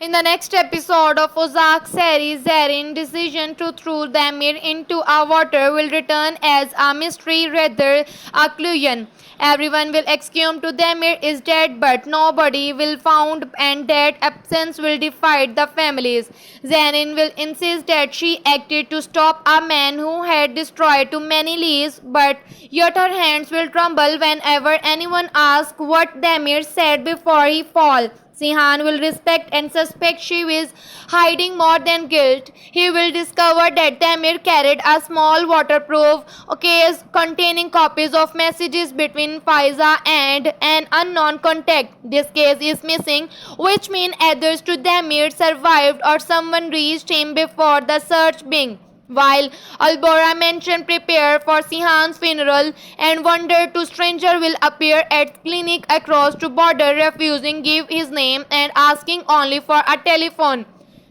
In the next episode of Ozark series, Zarin decision to throw Damir into a water will return as a mystery rather a clue. Everyone will assume to Damir is dead, but nobody will found, and that absence will divide the families. Zarin will insist that she acted to stop a man who had destroyed too many lives, but yet her hands will tremble whenever anyone asks what Damir said before he fall. Sihan will respect and suspect she is hiding more than guilt. He will discover that Tamir carried a small waterproof case containing copies of messages between Faiza and an unknown contact. This case is missing, which means others to Tamir survived or someone reached him before the search began. While Albora mentioned prepare for Sihan's funeral and wondered to stranger will appear at clinic across to border refusing give his name and asking only for a telephone.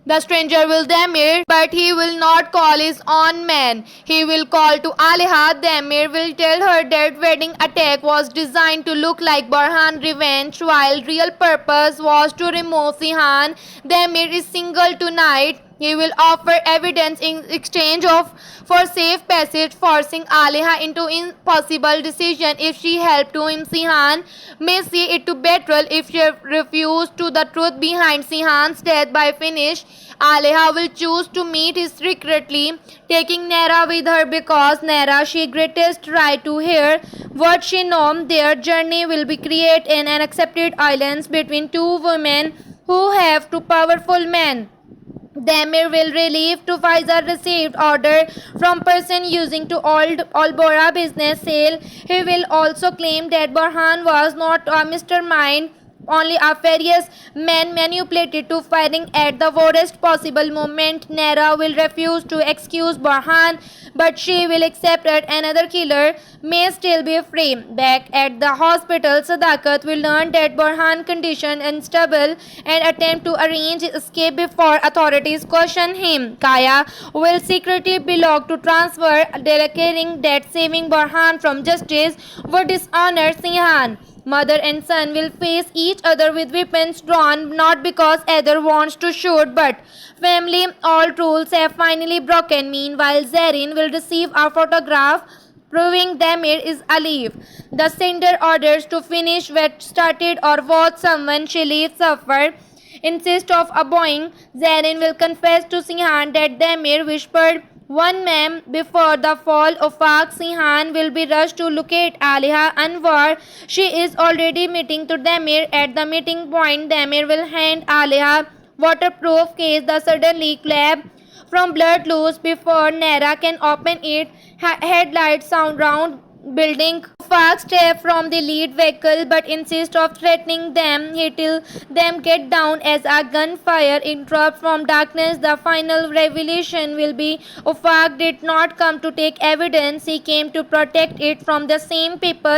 The stranger will Damir, but he will not call his own man. He will call to Aliha. Damir will tell her that wedding attack was designed to look like Barhan revenge, while real purpose was to remove Sihan. Damir is single tonight. He will offer evidence in exchange of for safe passage, forcing Aliha into impossible decision. If she helped to him, Sihan may see it to betrayal. If she refused to the truth behind Sihan's death by finish, Aliha will choose to meet him secretly, taking Nera with her because Nera she greatest right to hear what she knows. Their journey will be create an unaccepted islands between two women who have two powerful men. Damir will relieve to Pfizer received order from person using to old Albora business sale. He will also claim that Burhan was not a mastermind, only a various men manipulated to firing at the worst possible moment. Nera will refuse to excuse Burhan, but she will accept that another killer may still be free. Back at the hospital, Sadakat will learn that Burhan condition unstable and attempt to arrange escape before authorities question him. Kaya will secretly belong to transfer, declaring that saving Burhan from justice would dishonor Sihan. Mother and son will face each other with weapons drawn, not because either wants to shoot, but family all rules have finally broken. Meanwhile, Zarin will receive a photograph proving Damir is alive. The sender orders to finish what started or what someone she leaves suffer. Insist of obeying, Zarin will confess to Sihan that Damir whispered one man before the fall of Faq. Sihan will be rushed to locate Aliha Anwar. She is already meeting to Damir. At the meeting point, Damir will hand Aliha waterproof case. The sudden leak lab from blood loose before Nera can open it. Headlights sound round building. Faq step from the lead vehicle but insist of threatening them. He till them get down as a gunfire interrupts from darkness. The final revelation will be Ufaq did not come to take evidence. He came to protect it from the same people